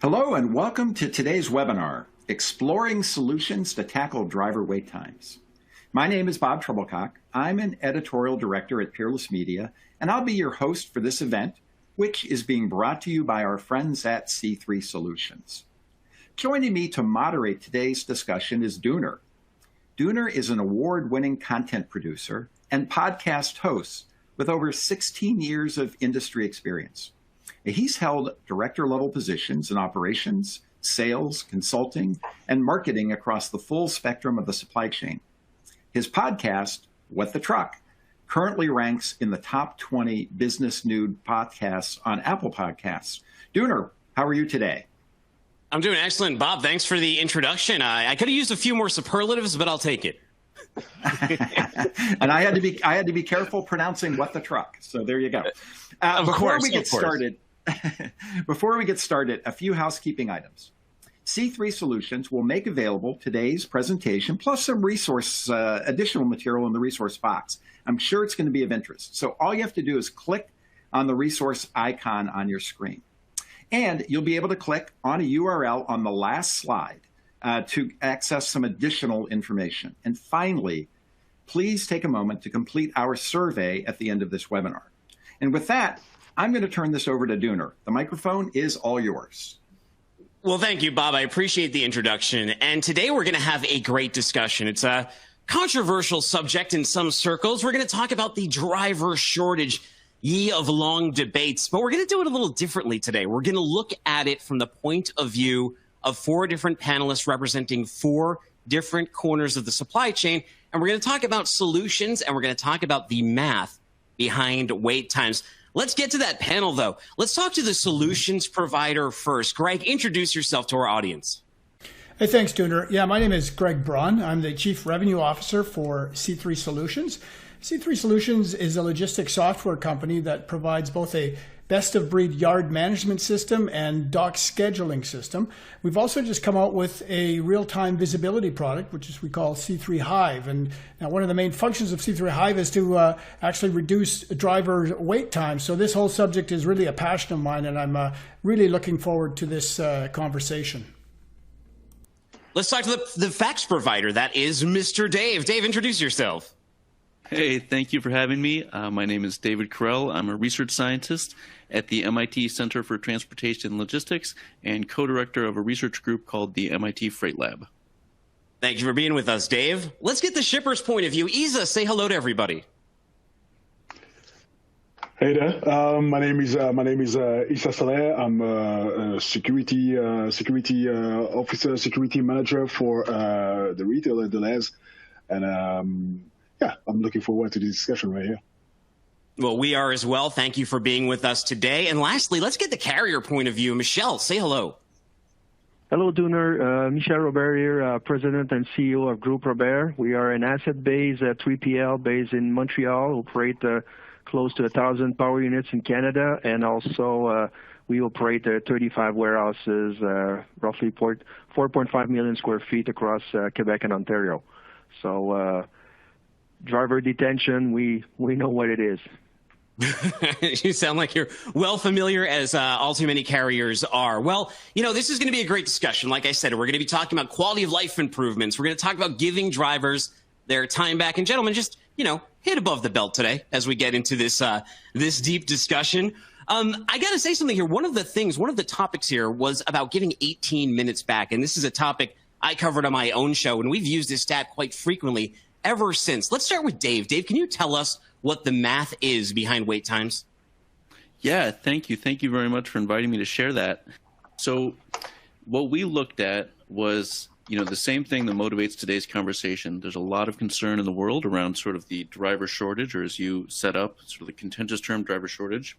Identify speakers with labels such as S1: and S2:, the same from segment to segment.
S1: Hello and welcome to today's webinar, Exploring Solutions to Tackle Driver Wait Times. My name is Bob Treblecock. I'm an editorial director at Peerless Media, and I'll be your host for this event, which is being brought to you by our friends at C3 Solutions. Joining me to moderate today's discussion is Dooner. Dooner is an award-winning content producer and podcast host with over 16 years of industry experience. He's held director-level positions in operations, sales, consulting, and marketing across the full spectrum of the supply chain. His podcast, What the Truck, currently ranks in the top 20 business news podcasts on Apple Podcasts. Dooner, how are you today?
S2: I'm doing excellent, Bob. Thanks for the introduction. I could have used a few more superlatives, but I'll take it.
S1: And I had to be careful pronouncing "what the truck." So there you go. Before we get started, a few housekeeping items. C3 Solutions will make available today's presentation plus some additional material in the resource box. I'm sure it's going to be of interest. So all you have to do is click on the resource icon on your screen. And you'll be able to click on a URL on the last slide to access some additional information. And finally, please take a moment to complete our survey at the end of this webinar. And with that, I'm going to turn this over to Dooner. The microphone is all yours.
S2: Well, thank you, Bob. I appreciate the introduction. And today we're going to have a great discussion. It's a controversial subject in some circles. We're going to talk about the driver shortage, ye of long debates, but we're going to do it a little differently today. We're going to look at it from the point of view of 4 different panelists representing 4 different corners of the supply chain. And we're going to talk about solutions, and we're going to talk about the math behind wait times. Let's get to that panel, though. Let's talk to the solutions provider first. Greg, introduce yourself to our audience.
S3: Hey, thanks, Dooner. Yeah, my name is Greg Braun. I'm the Chief Revenue Officer for C3 Solutions. C3 Solutions is a logistics software company that provides both a best-of-breed yard management system and dock scheduling system. We've also just come out with a real-time visibility product, which we call C3 Hive. And now one of the main functions of C3 Hive is to actually reduce driver wait time. So this whole subject is really a passion of mine, and I'm really looking forward to this conversation.
S2: Let's talk to the fax provider. That is Mr. Dave. Dave, introduce yourself.
S4: Hey, thank you for having me. My name is David Correll. I'm a research scientist at the MIT Center for Transportation and Logistics and co-director of a research group called the MIT FreightLab.
S2: Thank you for being with us, Dave. Let's get the shipper's point of view. Isa, say hello to everybody.
S5: Hey there. My name is Isa Salehe. I'm a security officer, security manager for the retailer Delhaize, and yeah, I'm looking forward to the discussion right here.
S2: Well, we are as well. Thank you for being with us today. And lastly, let's get the carrier point of view. Michel, say hello.
S6: Hello, Dooner. Michel Robert here, President and CEO of Groupe Robert. We are an asset-based 3PL based in Montreal, operate close to 1,000 power units in Canada, and also we operate 35 warehouses, roughly 4.5 million square feet across Quebec and Ontario. So driver detention, we know what it is.
S2: You sound like you're well familiar, as all too many carriers are. Well, you know, this is going to be a great discussion. Like I said, we're going to be talking about quality of life improvements. We're going to talk about giving drivers their time back. And gentlemen, just, you know, hit above the belt today as we get into this this deep discussion. I got to say something here. One of the topics here was about giving 18 minutes back. And this is a topic I covered on my own show, and we've used this stat quite frequently ever since. Let's start with Dave. Dave, can you tell us what the math is behind wait times?
S4: Yeah, thank you. Thank you very much for inviting me to share that. So what we looked at was, you know, the same thing that motivates today's conversation. There's a lot of concern in the world around sort of the driver shortage, or as you set up, sort of the contentious term driver shortage.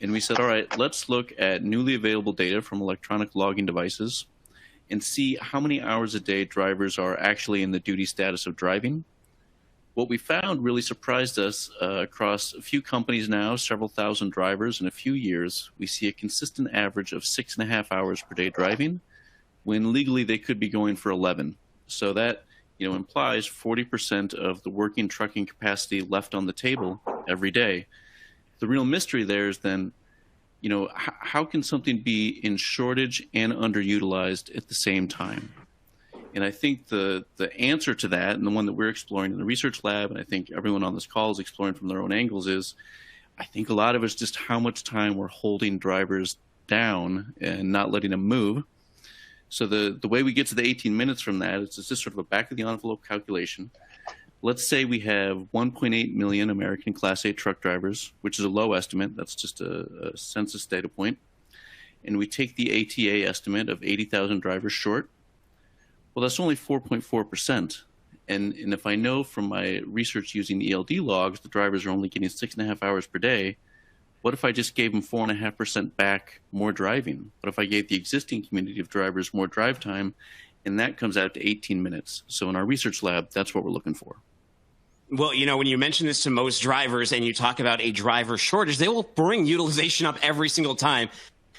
S4: And we said, all right, let's look at newly available data from electronic logging devices and see how many hours a day drivers are actually in the duty status of driving. What we found really surprised us. Across a few companies now, several thousand drivers in a few years, we see a consistent average of 6.5 hours per day driving, when legally they could be going for 11. So that, you know, implies 40% of the working trucking capacity left on the table every day. The real mystery there is then, how can something be in shortage and underutilized at the same time? And I think the answer to that, and the one that we're exploring in the research lab, and I think everyone on this call is exploring from their own angles, is I think a lot of it's just how much time we're holding drivers down and not letting them move. So the way we get to the 18 minutes from that is just sort of a back-of-the-envelope calculation. Let's say we have 1.8 million American Class 8 truck drivers, which is a low estimate. That's just a census data point. And we take the ATA estimate of 80,000 drivers short. Well, that's only 4.4%. And if I know from my research using ELD logs, the drivers are only getting 6.5 hours per day, what if I just gave them 4.5% back more driving? What if I gave the existing community of drivers more drive time, and that comes out to 18 minutes? So in our research lab, that's what we're looking for.
S2: Well, when you mention this to most drivers and you talk about a driver shortage, they will bring utilization up every single time.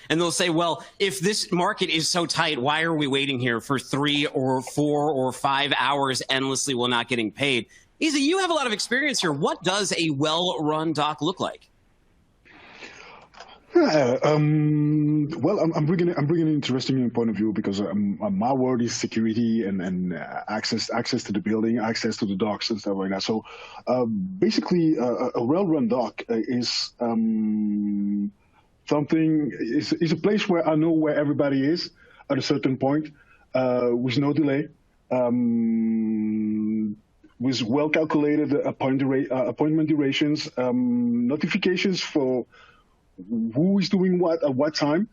S2: And they'll say, well, if this market is so tight, why are we waiting here for 3 or 4 or 5 hours endlessly while not getting paid? Isa, you have a lot of experience here. What does a well-run dock look like?
S5: Well, I'm bringing an interesting point of view because my word is security and access to the building, access to the docks and stuff like that. So basically, a well-run dock is is a place where I know where everybody is at a certain point, with no delay, with well-calculated appointment durations, notifications for who is doing what at what time,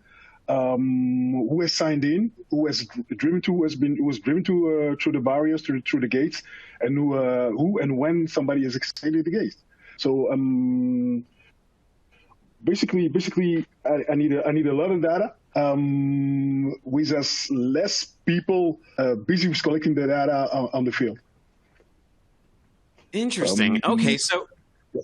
S5: who has signed in, who was driven through the barriers, through the gates, and who and when somebody has exceeded the gate. So basically, I need a lot of data, with as less people busy with collecting the data on the field.
S2: Interesting. Okay, so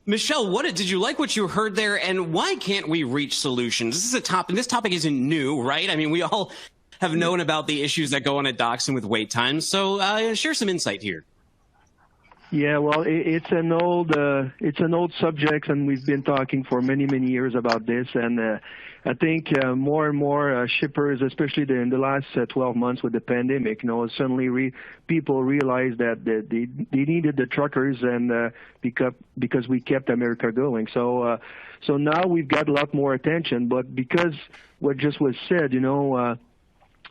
S2: Michel, did you like what you heard there, and why can't we reach solutions? This is a topic. This topic isn't new, right? I mean, we all have known about the issues that go on at docks and with wait times. So, share some insight here.
S6: Yeah, well, it's an old subject, and we've been talking for many years about this. And I think more and more shippers, especially in the last 12 months with the pandemic, suddenly people realized that they needed the truckers, and because we kept America going. So now we've got a lot more attention. But because what just was said, a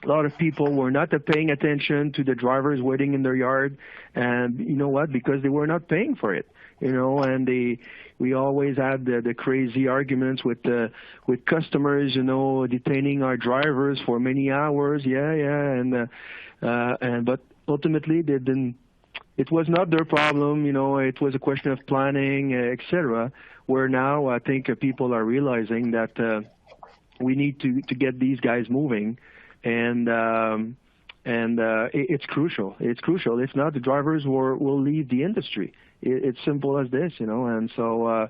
S6: lot of people were not paying attention to the drivers waiting in their yard, and you know what? Because they were not paying for it, and we always had the crazy arguments with customers, detaining our drivers for many hours, and but ultimately they didn't. It was not their problem, it was a question of planning, etc. Where now I think people are realizing that we need to get these guys moving. And it's crucial. It's crucial. If not, the drivers will leave the industry. It's simple as this, And so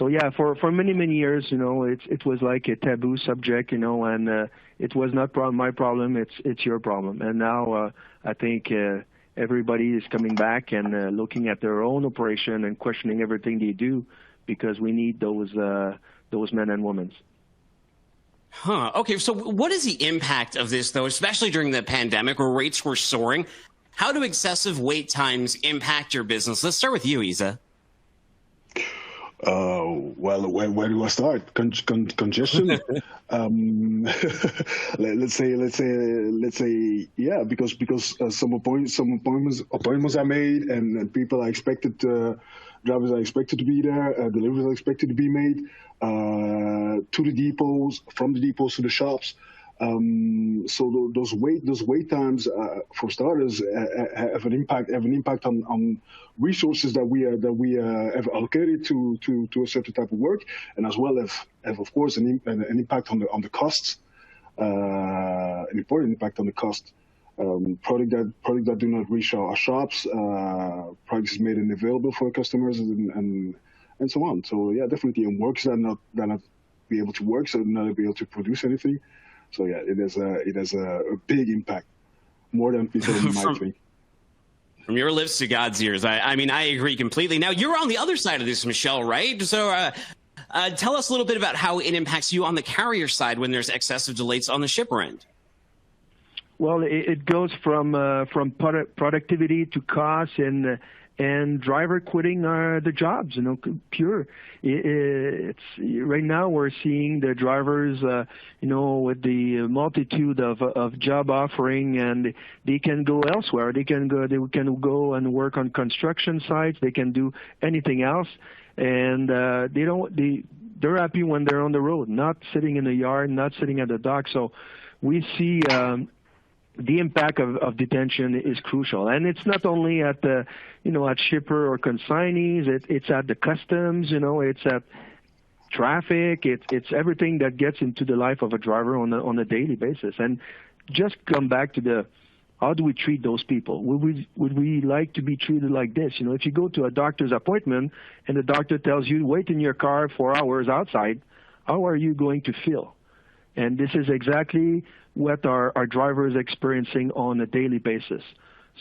S6: yeah, for many years, it was like a taboo subject, and it was not my problem. It's your problem. And now I think everybody is coming back and looking at their own operation and questioning everything they do, because we need those men and women.
S2: Huh. Okay, so what is the impact of this, though, especially during the pandemic where rates were soaring? How do excessive wait times impact your business? Let's start with you, Isa.
S5: Well, where do I start? Congestion. let's say, yeah, because some appointments are made, and people are expected. Drivers are expected to be there. Deliveries are expected to be made to the depots, from the depots to the shops. So those wait times, for starters, have an impact on resources that we have allocated to a certain type of work, and as well as of course an impact on the costs, an important impact on the cost. Product that do not reach our shops, products made unavailable for customers, and so on. So yeah, definitely, and works that not be able to work, so not be able to produce anything. So yeah, it has a big impact, more than people might think.
S2: From your lips to God's ears. I mean, I agree completely. Now, you're on the other side of this, Michel, right? So Tell us a little bit about how it impacts you on the carrier side when there's excessive delays on the shipper end.
S6: Well, it goes from productivity to cost and driver quitting the jobs. Pure. It's right now we're seeing the drivers, with the multitude of job offering, and they can go elsewhere. They can go and work on construction sites. They can do anything else, and they're happy when they're on the road, not sitting in the yard, not sitting at the dock. So we see. The impact of detention is crucial, and it's not only at the, at shipper or consignees. It's at the customs. It's at traffic. It's everything that gets into the life of a driver on a daily basis. And just come back to how do we treat those people? Would we like to be treated like this? If you go to a doctor's appointment and the doctor tells you wait in your car 4 hours outside, how are you going to feel? And this is exactly what our drivers are experiencing on a daily basis.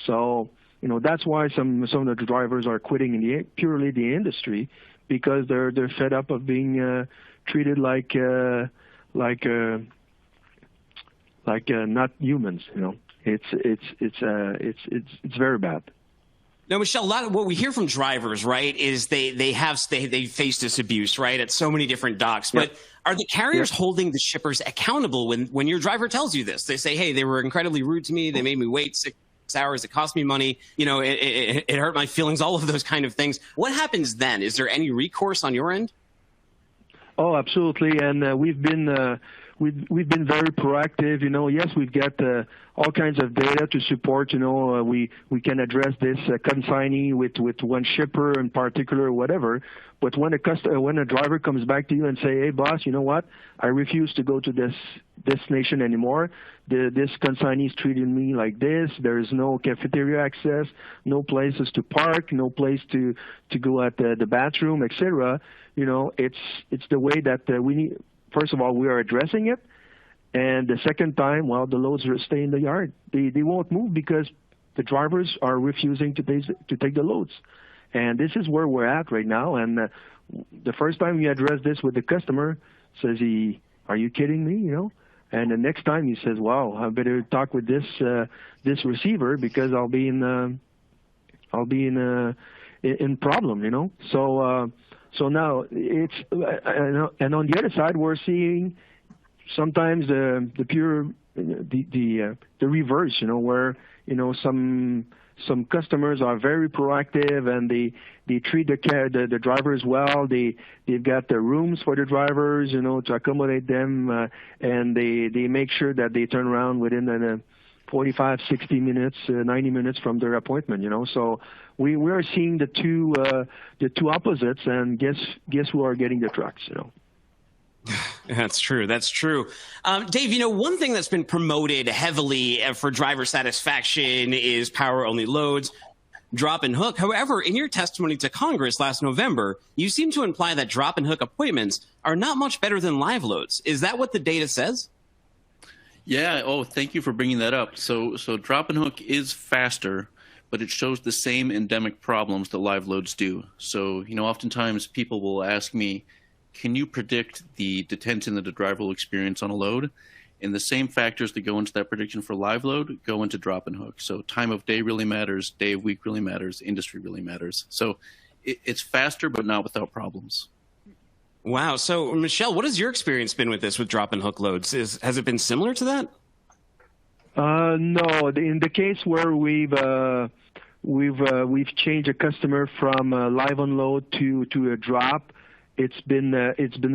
S6: So, that's why some of the drivers are quitting in purely the industry, because they're fed up of being treated like not humans. It's very bad.
S2: Now, Michel, a lot of what we hear from drivers, right, is they face this abuse, right, at so many different docks. But are the carriers holding the shippers accountable when your driver tells you this? They say, hey, they were incredibly rude to me. They made me wait 6 hours. It cost me money. It hurt my feelings, all of those kind of things. What happens then? Is there any recourse on your end?
S6: Oh, absolutely. And we've been very proactive. Yes, we've got all kinds of data to support. We can address this consignee with one shipper in particular, whatever. But when a driver comes back to you and say, "Hey, boss, you know what? I refuse to go to this destination anymore. This consignee is treating me like this. There is no cafeteria access, no places to park, no place to go at the bathroom, etc." It's the way that we need. First of all, we are addressing it, and the second time, the loads will stay in the yard. They won't move because the drivers are refusing to take the loads, and this is where we're at right now. And the first time you address this with the customer, says he, "Are you kidding me?" And the next time he says, "Wow, I better talk with this receiver because I'll be in problem." So now it's and on the other side we're seeing sometimes the reverse, where some customers are very proactive and they treat the drivers well. They've got the rooms for the drivers, to accommodate them, and they make sure that they turn around within 45, 60 minutes, 90 minutes from their appointment. So we are seeing the two opposites, and guess who are getting the trucks?
S2: That's true. That's true. Dave, one thing that's been promoted heavily for driver satisfaction is power-only loads, drop and hook. However, in your testimony to Congress last November, you seem to imply that drop and hook appointments are not much better than live loads. Is that what the data says?
S4: Yeah. Oh, thank you for bringing that up. So drop and hook is faster, but it shows the same endemic problems that live loads do. So, oftentimes people will ask me, can you predict the detention that a driver will experience on a load? And the same factors that go into that prediction for live load go into drop and hook. So time of day really matters, day of week really matters, industry really matters. So it's faster, but not without problems.
S2: Wow. So, Michel, what has your experience been with this, with drop and hook loads? Has it been similar to that?
S6: No. In the case where we've changed a customer from live unload to a drop, it's been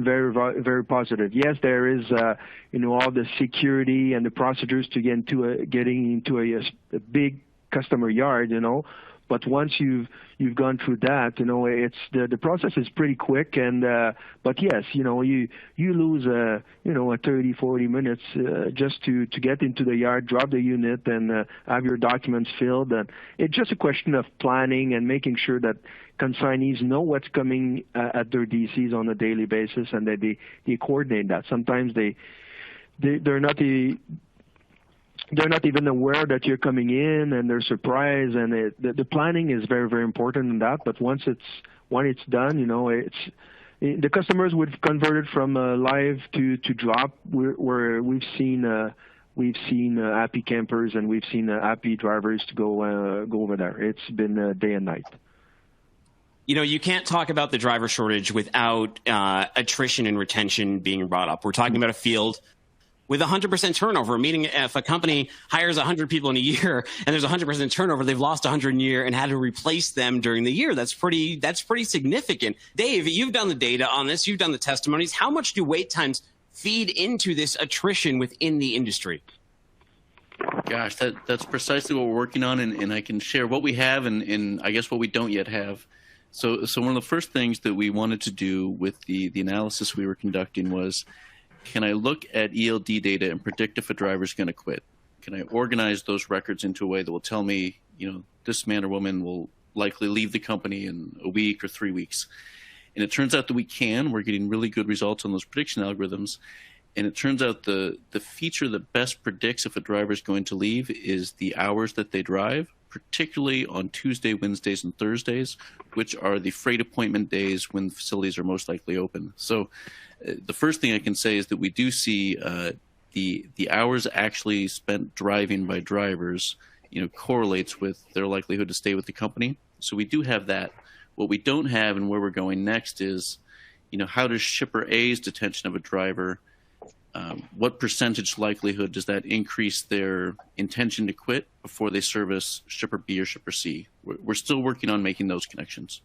S6: very, very positive. Yes, there is all the security and the procedures to getting into a big customer yard, But once you've gone through that, it's the process is pretty quick. And but yes, you lose 30, 40 minutes just to get into the yard, drop the unit, and have your documents filled. And it's just a question of planning and making sure that consignees know what's coming at their DCs on a daily basis, and that they coordinate that. Sometimes they're not even aware that you're coming in, and they're surprised. And the planning is very, very important in that. But once it's done, the customers would convert it from live to drop, where we've seen happy campers and we've seen happy drivers to go over there. It's been day and night.
S2: You know, you can't talk about the driver shortage without attrition and retention being brought up. We're talking about a field with 100% turnover, meaning if a company hires 100 people in a year and there's 100% turnover, they've lost 100 in a year and had to replace them during the year. That's pretty significant. Dave, you've done the data on this. You've done the testimonies. How much do wait times feed into this attrition within the industry?
S4: Gosh, that's precisely what we're working on, and I can share what we have and I guess what we don't yet have. So one of the first things that we wanted to do with the analysis we were conducting was, can I look at ELD data and predict if a driver is going to quit? Can I organize those records into a way that will tell me, you know, this man or woman will likely leave the company in a week or 3 weeks? And it turns out that we can. We're getting really good results on those prediction algorithms. And it turns out the feature that best predicts if a driver is going to leave is the hours that they drive, particularly on Tuesday, Wednesdays, and Thursdays, which are the freight appointment days when facilities are most likely open. So the first thing I can say is that we do see the hours actually spent driving by drivers, you know, correlates with their likelihood to stay with the company. So we do have that. What we don't have and where we're going next is, you know, how does shipper A's detention of a driver, what percentage likelihood does that increase their intention to quit before they service shipper B or shipper C? We're still working on making those connections.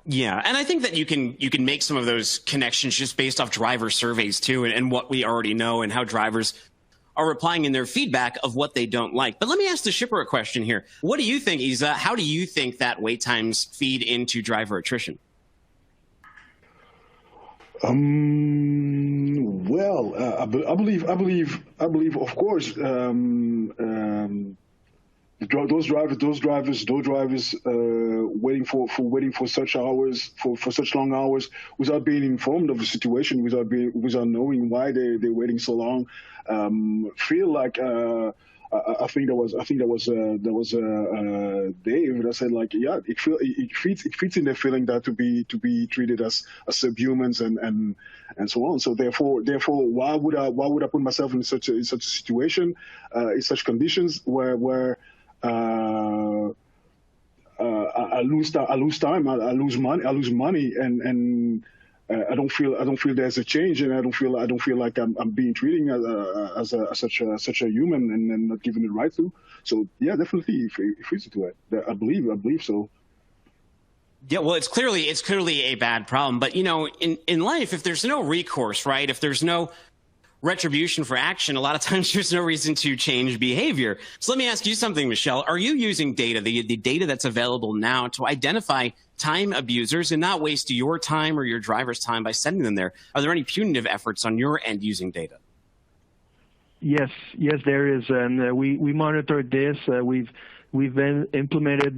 S2: Yeah, and I think that you can make some of those connections just based off driver surveys too, and what we already know and how drivers are replying in their feedback of what they don't like. But let me ask the shipper a question here. What do you think, Isa? How do you think that wait times feed into driver attrition?
S5: Well, I believe, of course, those drivers waiting for such hours, for such long hours, without being informed of the situation, without knowing why they're waiting so long, feel like. I think that was Dave that said, like, yeah, it fits in their feeling that to be treated as subhumans and so on. So therefore why would I put myself in such a situation, in such conditions where I lose time, I lose money, and I don't feel there's a change, and I don't feel like I'm being treated as such a human and not given the right to. So yeah, definitely it fits into it. I believe so.
S2: Yeah, well, it's clearly a bad problem. But you know, in life, if there's no recourse, right? If there's no retribution for action, a lot of times there's no reason to change behavior. So let me ask you something, Michel. Are you using data, the data that's available now, to identify time abusers and not waste your time or your driver's time by sending them there? Are there any punitive efforts on your end using data?
S6: Yes, there is, and we monitor this. We've been implemented,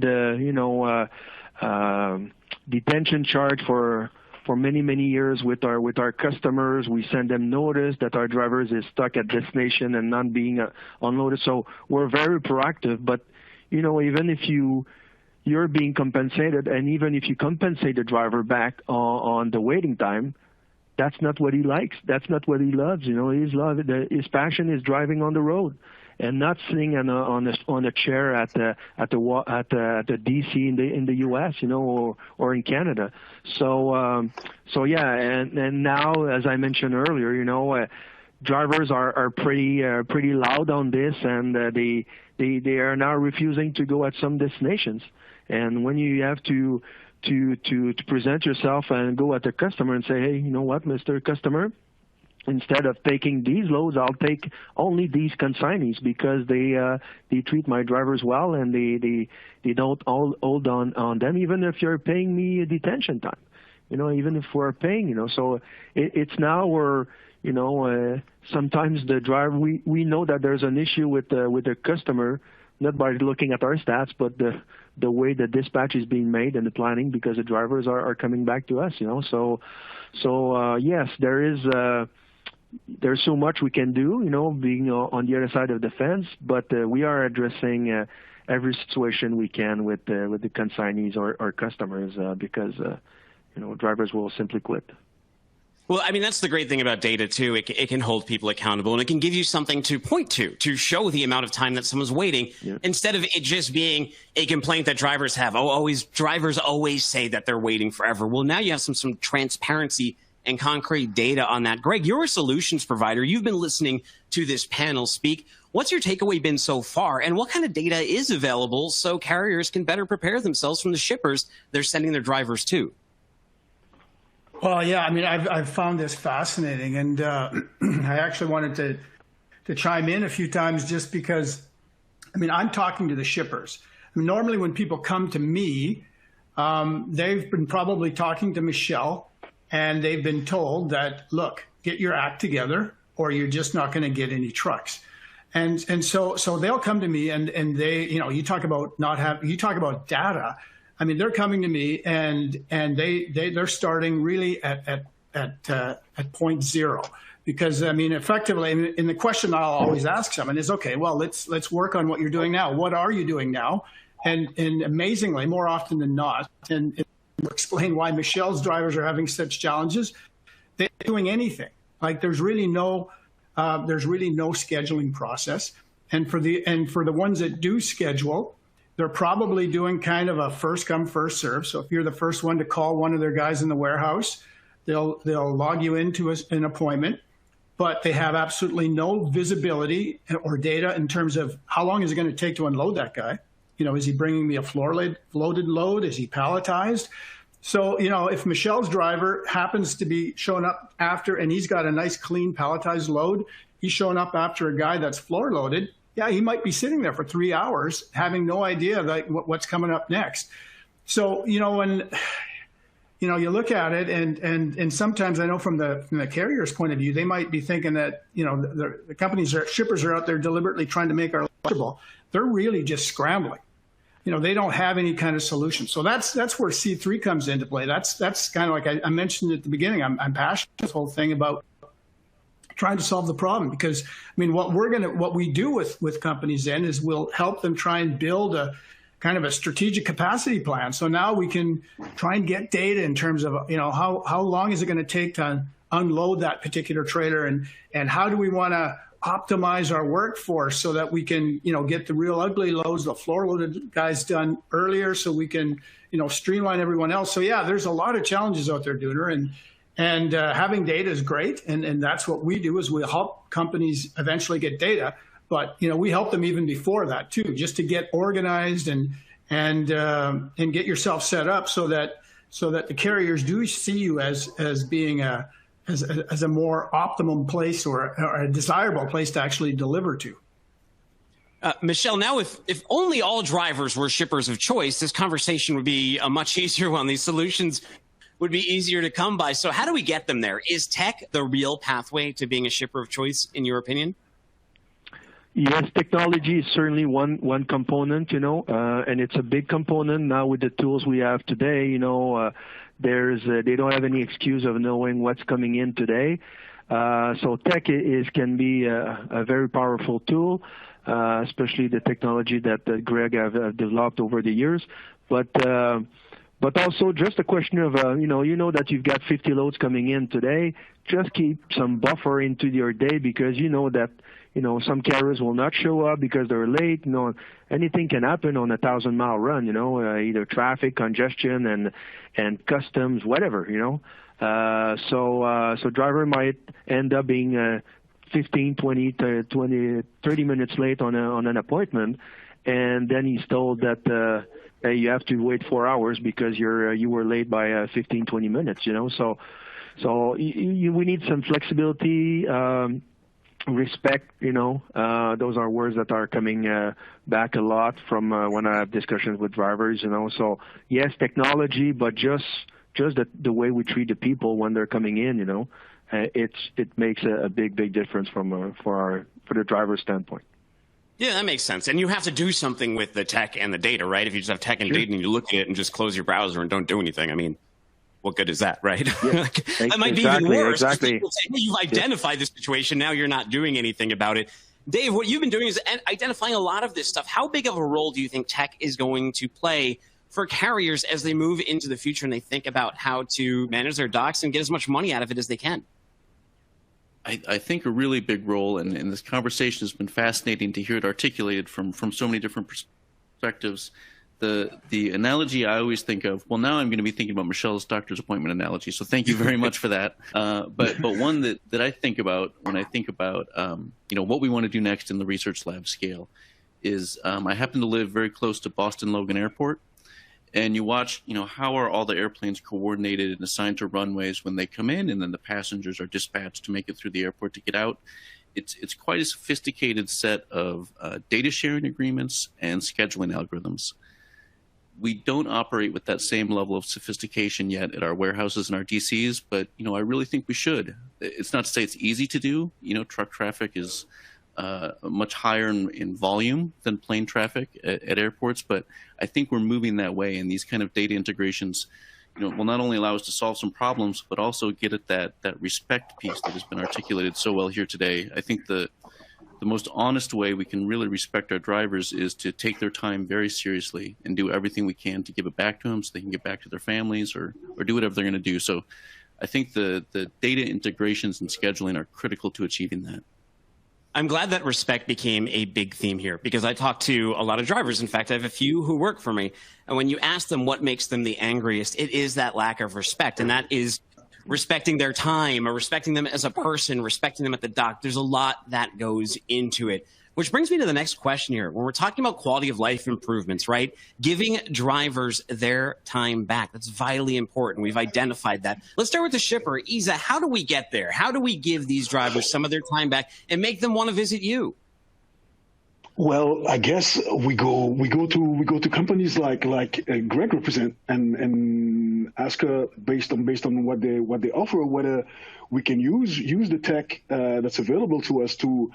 S6: detention charge for many years with our customers. We send them notice that our drivers is stuck at destination and not being unloaded. So we're very proactive. But you know, even if you're being compensated, and even if you compensate the driver back on the waiting time, that's not what he likes. That's not what he loves. You know, his passion is driving on the road and not sitting on a chair at the DC in the U.S. You know, or in Canada. So yeah, and now, as I mentioned earlier, you know, drivers are pretty loud on this, and they are now refusing to go at some destinations. And when you have to present yourself and go at the customer and say, hey, you know what, Mr. Customer, instead of taking these loads, I'll take only these consignees because they treat my drivers well, and they don't hold on them, even if you're paying me a detention time. You know, even if we're paying, you know. So it's now where, you know, sometimes the driver, we know that there's an issue with the customer, not by looking at our stats, but the way the dispatch is being made and the planning, because the drivers are coming back to us, you know. So yes, there's so much we can do, you know, being on the other side of the fence, but we are addressing every situation we can with the consignees or customers, because drivers will simply quit.
S2: Well, I mean, that's the great thing about data, too. It can hold people accountable, and it can give you something to point to show the amount of time that someone's waiting, instead of it just being a complaint that drivers have. Drivers always say that they're waiting forever. Well, now you have some transparency and concrete data on that. Greg, you're a solutions provider. You've been listening to this panel speak. What's your takeaway been so far, and what kind of data is available so carriers can better prepare themselves from the shippers they're sending their drivers to?
S3: Well, yeah, I mean, I've found this fascinating, and I actually wanted to chime in a few times just because, I mean, I'm talking to the shippers. I mean, normally when people come to me, they've been probably talking to Michel, and they've been told that, look, get your act together, or you're just not going to get any trucks. And so they'll come to me, and they, you talk about data. I mean, they're coming to me, and they're starting really at point zero, because I mean, effectively, in the question I'll always ask someone is, okay, well, let's work on what you're doing now. What are you doing now? And amazingly, more often than not, and explain why Michel's drivers are having such challenges. They're not doing anything. Like there's really no scheduling process, and for the ones that do schedule, they're probably doing kind of a first come, first serve. So if you're the first one to call one of their guys in the warehouse, they'll log you into an appointment, but they have absolutely no visibility or data in terms of how long is it going to take to unload that guy. Is he bringing me a loaded load? Is he palletized? So, if Michel's driver happens to be showing up after, and he's got a nice clean palletized load, he's showing up after a guy that's floor loaded. Yeah, he might be sitting there for 3 hours having no idea what's coming up next. So, when you look at it, and sometimes I know from the carrier's point of view, they might be thinking that the companies shippers are out there deliberately trying to make our life miserable. They're really just scrambling. They don't have any kind of solution. So that's where C3 comes into play. That's kind of like I mentioned at the beginning. I'm passionate this whole thing about trying to solve the problem, because I mean, what we do with companies then is we'll help them try and build a kind of a strategic capacity plan. So now we can try and get data in terms of how long is it going to take to unload that particular trailer, and how do we want to optimize our workforce so that we can get the real ugly loads, the floor loaded guys done earlier, so we can streamline everyone else. So yeah, there's a lot of challenges out there, Dooner, and having data is great, and that's what we do, is we help companies eventually get data, but we help them even before that too, just to get organized and get yourself set up so that the carriers do see you as being as a more optimum place or a desirable place to actually deliver to.
S2: Michel, now if only all drivers were shippers of choice, this conversation would be a much easier one. These solutions would be easier to come by. So how do we get them there? Is tech the real pathway to being a shipper of choice, in your opinion?
S6: Yes, technology is certainly one component, and it's a big component now with the tools we have today. They don't have any excuse of knowing what's coming in today. So tech can be a very powerful tool, especially the technology that Greg have developed over the years. But also just a question of, that you've got 50 loads coming in today, just keep some buffer into your day, because that, some carriers will not show up because they're late. Anything can happen on a 1,000-mile run, either traffic, congestion, and customs, whatever, So driver might end up being 15, 20, 30 minutes late on an appointment, and then he's told that you have to wait 4 hours because you were late by 15, 20 minutes, So we need some flexibility, respect, those are words that are coming back a lot from when I have discussions with drivers, So yes, technology, but just the way we treat the people when they're coming in, it makes a big difference for the driver's standpoint.
S2: Yeah, that makes sense. And you have to do something with the tech and the data, right? If you just have tech and data and you look at it and just close your browser and don't do anything, I mean, what good is that, right?
S6: Yeah,
S2: that might be even worse.
S6: Exactly.
S2: You've identified the situation, now you're not doing anything about it. Dave, what you've been doing is identifying a lot of this stuff. How big of a role do you think tech is going to play for carriers as they move into the future and they think about how to manage their docks and get as much money out of it as they can?
S4: I think a really big role, and this conversation has been fascinating to hear it articulated from so many different perspectives. The analogy I always think of, well, now I'm going to be thinking about Michel's doctor's appointment analogy, so thank you very much for that. But one that I think about when I think about what we want to do next in the research lab scale is I happen to live very close to Boston Logan Airport, and you watch, how are all the airplanes coordinated and assigned to runways when they come in, and then the passengers are dispatched to make it through the airport to get out. It's quite a sophisticated set of data sharing agreements and scheduling algorithms. We don't operate with that same level of sophistication yet at our warehouses and our DCs, but I really think we should. It's not to say it's easy to do. Truck traffic is much higher in volume than plane traffic at airports, but I think we're moving that way, and these kind of data integrations will not only allow us to solve some problems, but also get at that respect piece that has been articulated so well here today. I think the most honest way we can really respect our drivers is to take their time very seriously and do everything we can to give it back to them so they can get back to their families or do whatever they're going to do. So I think the data integrations and scheduling are critical to achieving that.
S2: I'm glad that respect became a big theme here, because I talk to a lot of drivers. In fact, I have a few who work for me. And when you ask them what makes them the angriest, it is that lack of respect. And that is respecting their time, or respecting them as a person, respecting them at the dock. There's a lot that goes into it. Which brings me to the next question here. When we're talking about quality of life improvements, right? Giving drivers their time back. That's vitally important. We've identified that. Let's start with the shipper. Isa, how do we get there? How do we give these drivers some of their time back and make them want to visit you?
S5: Well, I guess we go to companies like Greg represent and ask based on what they offer, whether we can use the tech that's available to us to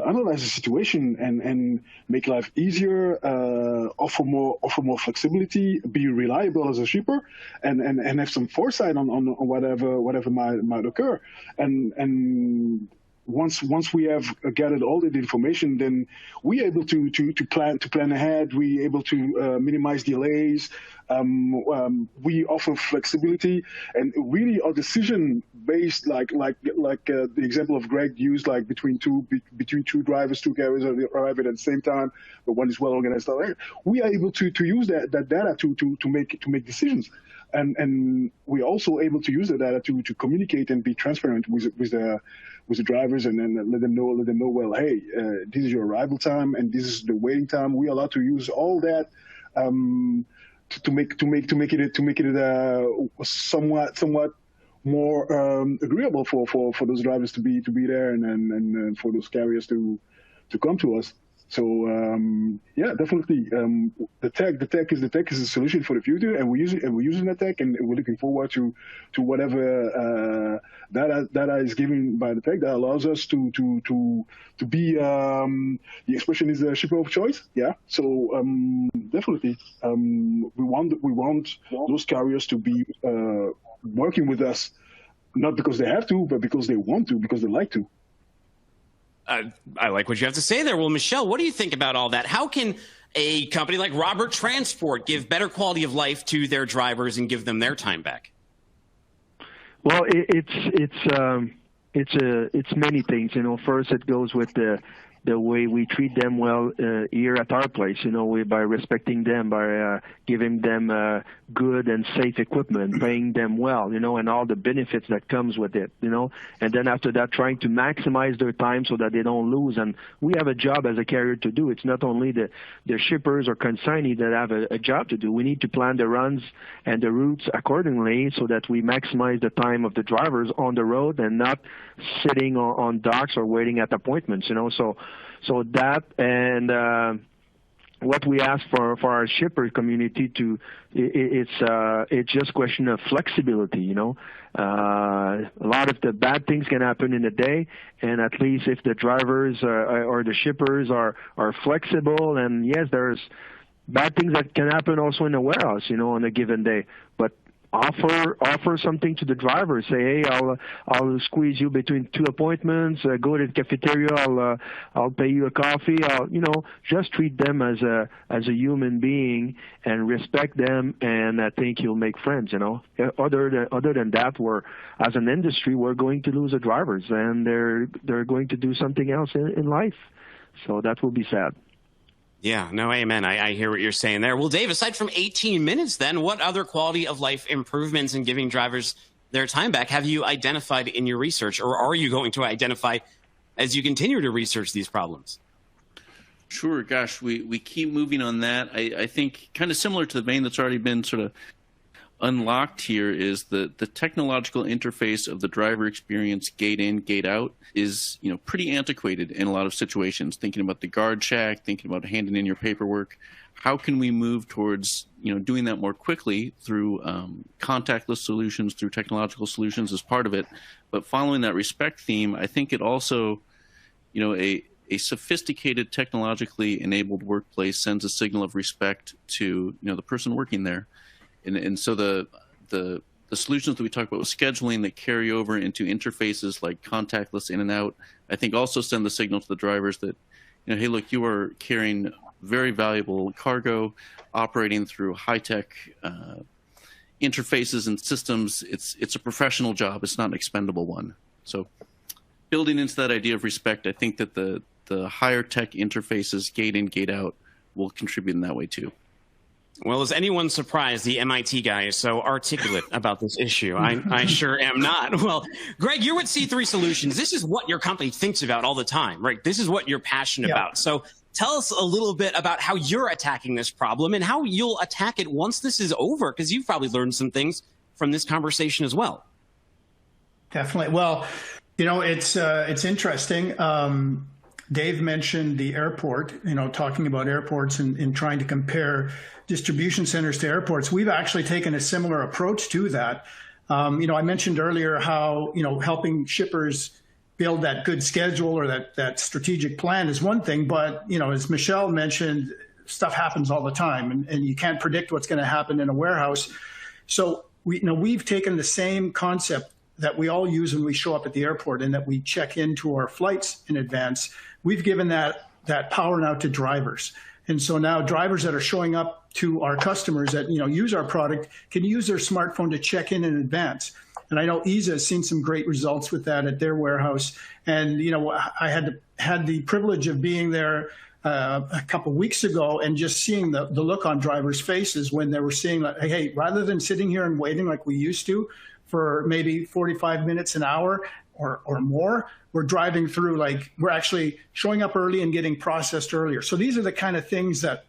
S5: analyze the situation and make life easier, offer more flexibility, be reliable as a shipper, and have some foresight on whatever might occur. And once we have gathered all the information, then we're able to plan ahead. We're able to minimize delays. We offer flexibility, and really our decision based, like the example of Greg used, like between two drivers, two carriers arrive at the same time, but one is well organized. We are able to use that data to make decisions. And we're also able to use the data to communicate and be transparent with the drivers, and then let them know. Well, hey, this is your arrival time, and this is the waiting time. We're allowed to use all that to make it somewhat more agreeable for those drivers to be there, and for those carriers to come to us. So yeah, definitely. The tech is a solution for the future, and we're using the tech, and we're looking forward to whatever data is given by the tech that allows us to be the expression is a shipper of choice. Yeah. So definitely, we want those carriers to be working with us, not because they have to, but because they want to, because they like to.
S2: I like what you have to say there. Well, Michel, what do you think about all that? How can a company like Robert Transport give better quality of life to their drivers and give them their time back?
S6: Well, it's many things. First it goes with the way we treat them well here at our place. By respecting them, by giving them good and safe equipment, paying them well, and all the benefits that comes with it, and then after that, trying to maximize their time so that they don't lose. And we have a job as a carrier to do. It's not only the shippers or consignee that have a job to do. We need to plan the runs and the routes accordingly so that we maximize the time of the drivers on the road and not sitting on docks or waiting at appointments, So that, and what we ask for our shipper community it's just a question of flexibility. A lot of the bad things can happen in a day, and at least if the drivers or the shippers are flexible, and yes, there's bad things that can happen also in a warehouse, on a given day, but offer something to the driver. Say, hey, I'll squeeze you between two appointments. Go to the cafeteria. I'll pay you a coffee. Just treat them as a human being and respect them. And I think you'll make friends. Other than that, as an industry, we're going to lose the drivers, and they're going to do something else in life. So that will be sad.
S2: Yeah, no, amen. I hear what you're saying there. Well, Dave, aside from 18 minutes, then, what other quality of life improvements in giving drivers their time back have you identified in your research, or are you going to identify as you continue to research these problems?
S4: Sure. Gosh, we keep moving on that. I think kind of similar to the vein that's already been sort of unlocked here is the technological interface of the driver experience, gate in, gate out, is pretty antiquated in a lot of situations. Thinking about the guard shack, thinking about handing in your paperwork, how can we move towards doing that more quickly through contactless solutions, through technological solutions as part of it. But following that respect theme, I think it also a sophisticated, technologically enabled workplace sends a signal of respect to the person working there. And so the solutions that we talk about with scheduling that carry over into interfaces like contactless in and out, I think also send the signal to the drivers that, hey, look, you are carrying very valuable cargo, operating through high-tech interfaces and systems. It's a professional job. It's not an expendable one. So building into that idea of respect, I think that the higher tech interfaces, gate in, gate out, will contribute in that way too.
S2: Well, is anyone surprised the MIT guy is so articulate about this issue? I sure am not. Well, Greg, you're with C3 Solutions. This is what your company thinks about all the time, right? This is what you're passionate about. So tell us a little bit about how you're attacking this problem and how you'll attack it once this is over, because you've probably learned some things from this conversation as well.
S3: Definitely. Well, it's interesting. Dave mentioned the airport, talking about airports and trying to compare distribution centers to airports. We've actually taken a similar approach to that. I mentioned earlier how, helping shippers build that good schedule or that strategic plan is one thing, but, as Michel mentioned, stuff happens all the time and you can't predict what's going to happen in a warehouse. So we've taken the same concept that we all use when we show up at the airport and that we check into our flights in advance. We've given that power now to drivers. And so now drivers that are showing up to our customers that use our product can use their smartphone to check in advance. And I know EASA has seen some great results with that at their warehouse. And I had the privilege of being there a couple of weeks ago and just seeing the look on drivers' faces when they were seeing that, hey, rather than sitting here and waiting like we used to for maybe 45 minutes, an hour or more, we're driving through, like we're actually showing up early and getting processed earlier. So these are the kind of things that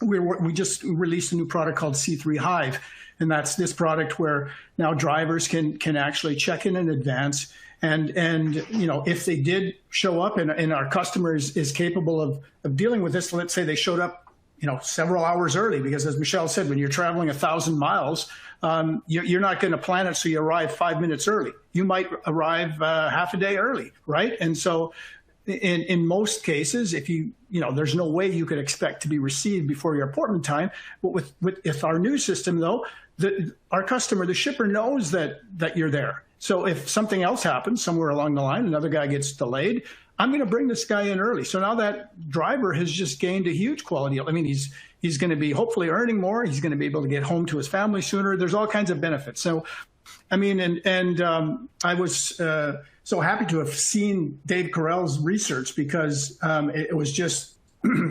S3: we just released a new product called C3 Hive. And that's this product where now drivers can actually check in advance. And if they did show up and our customer is capable of dealing with this, let's say they showed up several hours early, because as Michel said, when you're traveling 1,000 miles, you're not going to plan it so you arrive 5 minutes early. You might arrive half a day early, right? And so in most cases, if there's no way you could expect to be received before your appointment time. But with our new system, though, our customer, the shipper, knows that you're there. So if something else happens somewhere along the line, another guy gets delayed, I'm going to bring this guy in early. So now that driver has just gained a huge quality. I mean, he's going to be hopefully earning more. He's going to be able to get home to his family sooner. There's all kinds of benefits. So, I mean, I was so happy to have seen Dave Correll's research, because it was just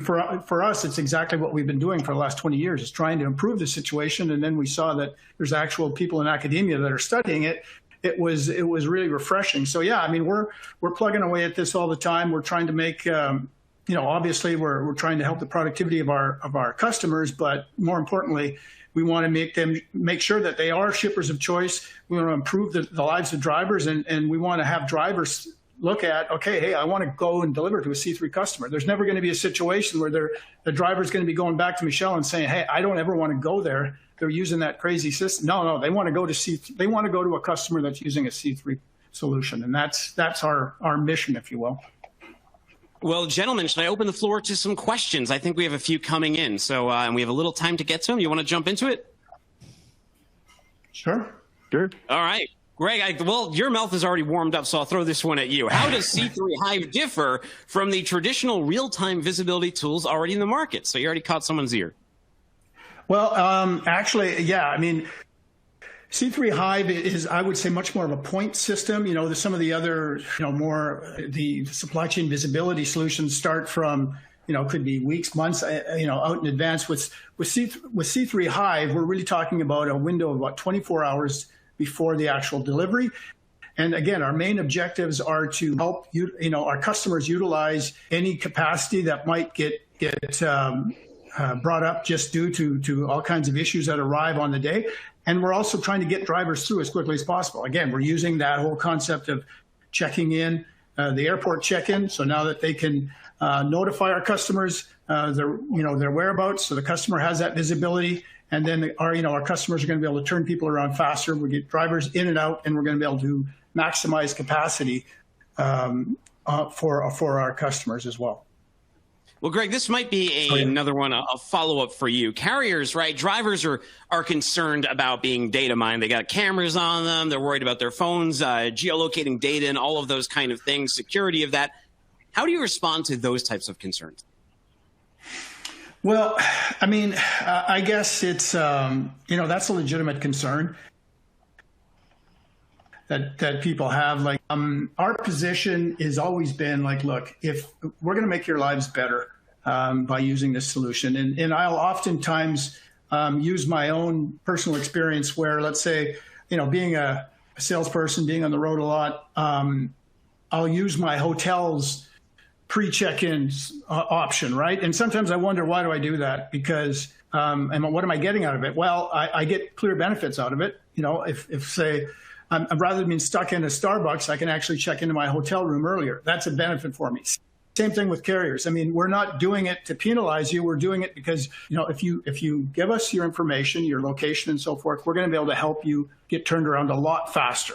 S3: for us, it's exactly what we've been doing for the last 20 years, is trying to improve the situation. And then we saw that there's actual people in academia that are studying it. It was really refreshing. So yeah, I mean, we're plugging away at this all the time. We're trying to make, obviously we're trying to help the productivity of our customers, but more importantly, we want to make sure that they are shippers of choice. We want to improve the lives of drivers, and we want to have drivers look at, okay, hey, I want to go and deliver to a C3 customer. There's never going to be a situation where the driver's going to be going back to Michel and saying, hey, I don't ever want to go there. They're using that crazy system. No, they want to go to they want to go to a customer that's using a C3 solution, and that's our mission, if you will.
S2: Well, gentlemen, should I open the floor to some questions? I think we have a few coming in, so and we have a little time to get to them. You want to jump into it?
S3: Sure.
S6: Sure.
S2: All right. Greg, well, your mouth is already warmed up, so I'll throw this one at you. How does C3 Hive differ from the traditional real-time visibility tools already in the market? So you already caught someone's ear.
S3: Well, actually, yeah. I mean, C3 Hive is, I would say, much more of a point system. You know, there's some of the other, more the supply chain visibility solutions start from, could be weeks, months, out in advance. With C3 Hive, we're really talking about a window of about 24 hours before the actual delivery. And again, our main objectives are to help our customers utilize any capacity that might get brought up just due to all kinds of issues that arrive on the day. And we're also trying to get drivers through as quickly as possible. Again, we're using that whole concept of checking in, the airport check-in, so now that they can notify our customers their whereabouts, so the customer has that visibility. And then our customers are going to be able to turn people around faster. We get drivers in and out, and we're going to be able to maximize capacity for our customers as well.
S2: Well, Greg, this might be another one, a follow-up for you. Carriers, right? Drivers are concerned about being data mined. They got cameras on them. They're worried about their phones, geolocating data, and all of those kind of things, security of that. How do you respond to those types of concerns?
S3: Well, I mean, I guess it's, that's a legitimate concern that people have. Like, our position has always been like, look, if we're going to make your lives better by using this solution, and I'll oftentimes use my own personal experience where, let's say, being a salesperson, being on the road a lot, I'll use my hotel's pre-check-in option, right? And sometimes I wonder, why do I do that? Because, and what am I getting out of it? Well, I get clear benefits out of it. If say, rather than being stuck in a Starbucks, I can actually check into my hotel room earlier. That's a benefit for me. Same thing with carriers. I mean, we're not doing it to penalize you. We're doing it because, if you give us your information, your location and so forth, we're going to be able to help you get turned around a lot faster.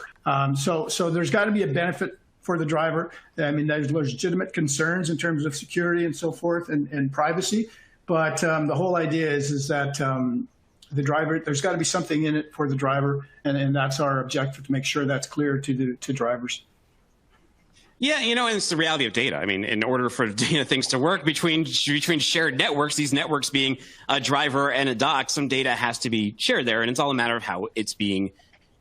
S3: So there's got to be a benefit for the driver. I mean, there's legitimate concerns in terms of security and so forth and privacy. But the whole idea is that the driver, there's got to be something in it for the driver. And that's our objective, to make sure that's clear to drivers.
S2: Yeah, and it's the reality of data. I mean, in order for things to work between shared networks, these networks being a driver and a dock, some data has to be shared there. And it's all a matter of how it's being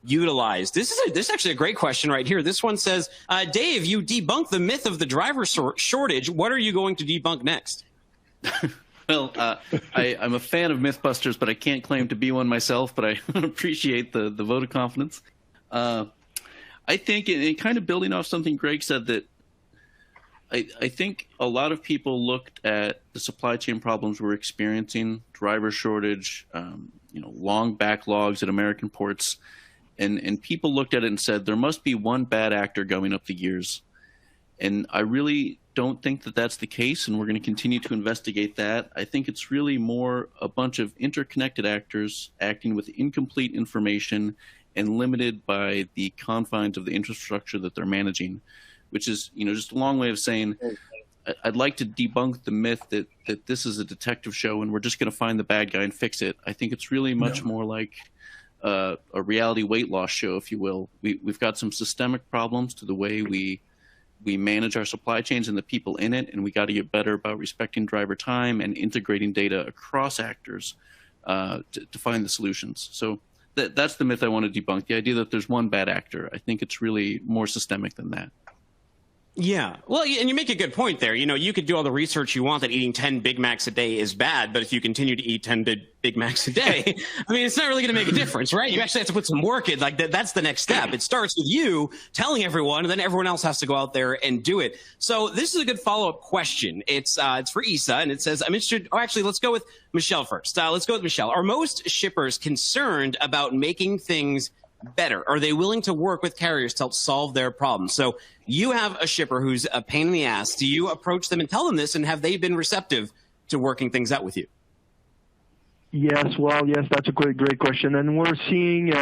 S2: utilized. This is actually a great question right here. This one says, Dave, you debunked the myth of the driver shortage. What are you going to debunk next?
S4: Well, I'm a fan of Mythbusters, but I can't claim to be one myself, but I appreciate the vote of confidence. I think, and kind of building off something Greg said, that I think a lot of people looked at the supply chain problems we're experiencing, driver shortage, long backlogs at American ports, and people looked at it and said, there must be one bad actor going up the years. And I really don't think that that's the case, and we're going to continue to investigate that. I think it's really more a bunch of interconnected actors acting with incomplete information and limited by the confines of the infrastructure that they're managing, which is, just a long way of saying I'd like to debunk the myth that this is a detective show and we're just going to find the bad guy and fix it. I think it's really much more like a reality weight loss show, if you will. We've got some systemic problems to the way we manage our supply chains and the people in it, and we got to get better about respecting driver time and integrating data across actors to find the solutions. So that's the myth I want to debunk, the idea that there's one bad actor. I think it's really more systemic than that.
S2: Yeah. Well, and you make a good point there. You could do all the research you want that eating 10 Big Macs a day is bad, but if you continue to eat 10 Big Macs a day, I mean, it's not really going to make a difference, right? You actually have to put some work in. Like that's the next step. It starts with you telling everyone, and then everyone else has to go out there and do it. So this is a good follow-up question. It's for Isa, and it says, I'm interested. Oh, actually, let's go with Michel first. Let's go with Michel. Are most shippers concerned about making things better? Are they willing to work with carriers to help solve their problems? So you have a shipper who's a pain in the ass. Do you approach them and tell them this, and have they been receptive to working things out with you?
S6: Yes, that's a great question. And we're seeing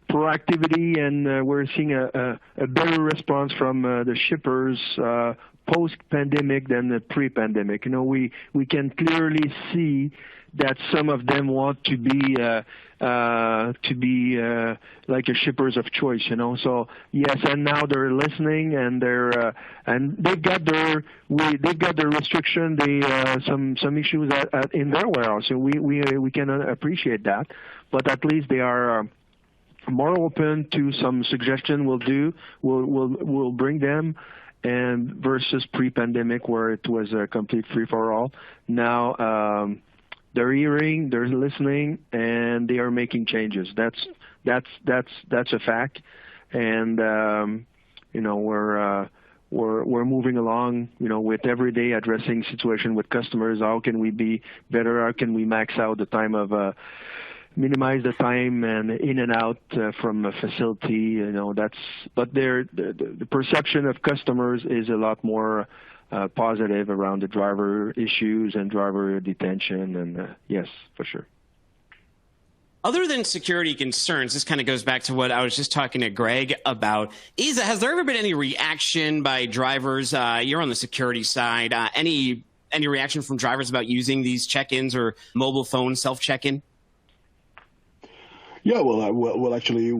S6: proactivity, and we're seeing a better response from the shippers post-pandemic than the pre-pandemic. You know, we can clearly see that some of them want to be like a shippers of choice, you know. So yes, and now they're listening, and they've got their restriction, some issues in their warehouse. So we can appreciate that, but at least they are more open to some suggestion. We'll bring them. And versus pre-pandemic, where it was a complete free-for-all. Now they're hearing, they're listening, and they are making changes. That's a fact. And you know, we're moving along, you know, with every day addressing situation with customers. How can we be better? How can we max out the time of minimize the time and in and out from a facility, you know. But the perception of customers is a lot more positive around the driver issues and driver detention, and yes, for sure.
S2: Other than security concerns, this kind of goes back to what I was just talking to Greg about. Isa, has there ever been any reaction by drivers? You're on the security side. Any reaction from drivers about using these check-ins or mobile phone self-check-in?
S5: Yeah, well, actually,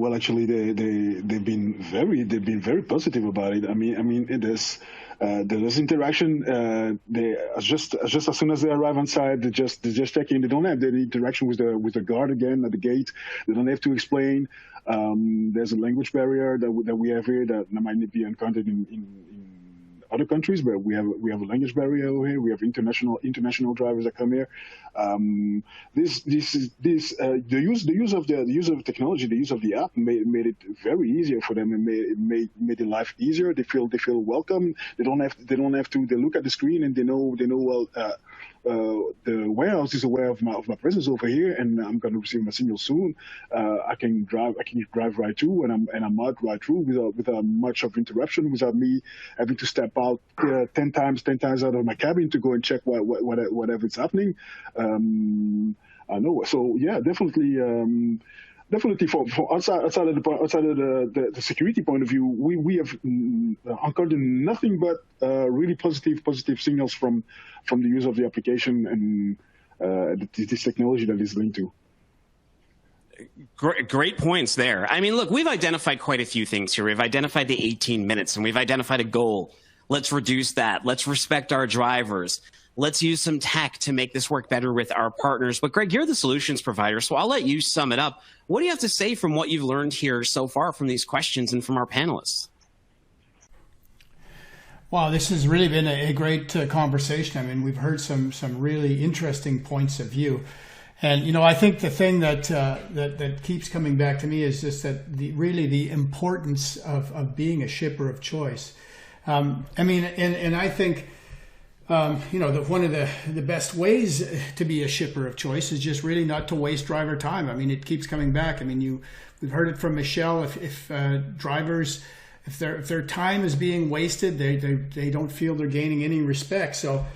S5: they've been very positive about it. I mean, there's interaction. They just as soon as they arrive on site, they just check in. They don't have any interaction with the guard again at the gate. They don't have to explain. There's a language barrier that we have here that might be encountered in other countries, but we have a language barrier over here. We have international drivers that come here. The use of technology, the use of the app made it very easier for them, and made their life easier. They feel welcome. They don't have to. They look at the screen and they know well. The warehouse is aware of my presence over here, and I'm going to receive my signal soon. I can drive right through, and I'm out right through without much of interruption, without me having to step out 10 times out of my cabin to go and check whatever is happening. I know. So yeah, definitely for outside of the security point of view, we have encountered nothing but really positive signals from the use of the application and this technology that is linked to.
S2: Great points there. I mean, look, we've identified quite a few things here. We've identified the 18 minutes, and we've identified a goal. Let's reduce that. Let's respect our drivers. Let's use some tech to make this work better with our partners. But Greg, you're the solutions provider, so I'll let you sum it up. What do you have to say from what you've learned here so far from these questions and from our panelists?
S3: Wow, this has really been a great conversation. I mean, we've heard some really interesting points of view. And, you know, I think the thing that keeps coming back to me is just that the importance of being a shipper of choice. I mean, and I think, you know, one of the best ways to be a shipper of choice is just really not to waste driver time. I mean, it keeps coming back. I mean, we've heard it from Michel. If drivers, if their time is being wasted, they don't feel they're gaining any respect. So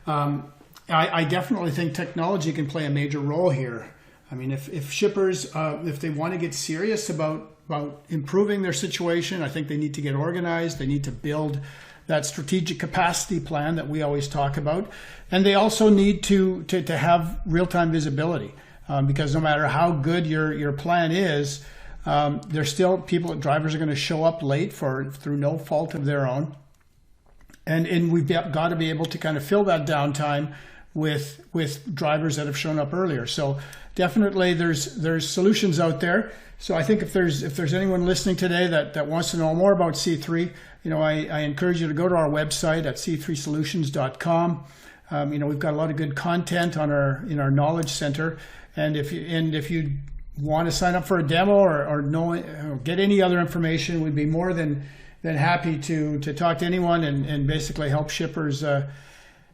S3: I definitely think technology can play a major role here. I mean, if shippers, if they want to get serious about improving their situation, I think they need to get organized. They need to build that strategic capacity plan that we always talk about. And they also need to have real-time visibility, because no matter how good your plan is, there's still drivers are going to show up late through no fault of their own. And we've got to be able to kind of fill that downtime with drivers that have shown up earlier. So definitely there's solutions out there. So I think if there's anyone listening today that wants to know more about C3, you know, I encourage you to go to our website at c3solutions.com. You know, we've got a lot of good content in our knowledge center, and if you want to sign up for a demo or get any other information, we'd be more than happy to talk to anyone and basically help shippers to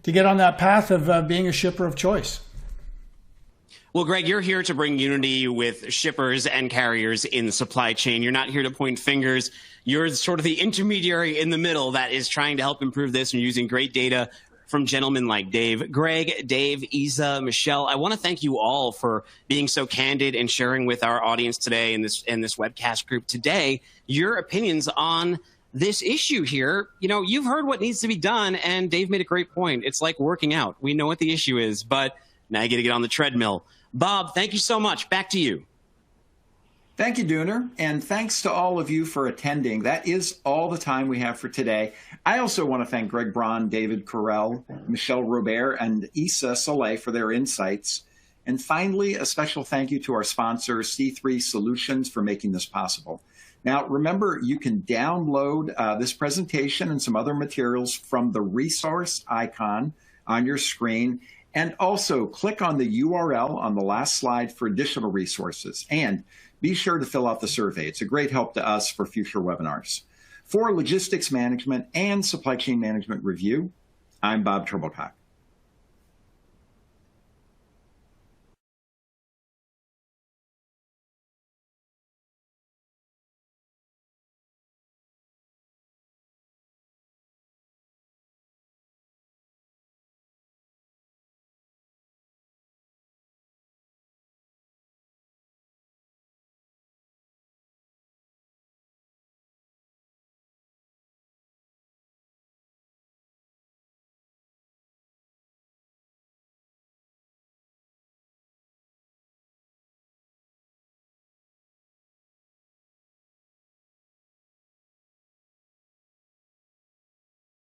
S3: get on that path of being a shipper of choice.
S2: Well, Greg, you're here to bring unity with shippers and carriers in the supply chain. You're not here to point fingers. You're sort of the intermediary in the middle that is trying to help improve this and using great data from gentlemen like Dave. Greg, Dave, Isa, Michel, I want to thank you all for being so candid and sharing with our audience today in this webcast group today your opinions on this issue here, you've heard what needs to be done, and Dave made a great point. It's like working out. We know what the issue is, but now you got to get on the treadmill. Bob, thank you so much. Back to you.
S1: Thank you, Dooner, and thanks to all of you for attending. That is all the time we have for today. I also want to thank Greg Braun, David Correll, Michel Robert, and Issa Salehe for their insights. And finally, a special thank you to our sponsor, C3 Solutions, for making this possible. Now, remember, you can download this presentation and some other materials from the resource icon on your screen, and also click on the URL on the last slide for additional resources. And be sure to fill out the survey. It's a great help to us for future webinars. For Logistics Management and Supply Chain Management Review, I'm Bob Trebilcock.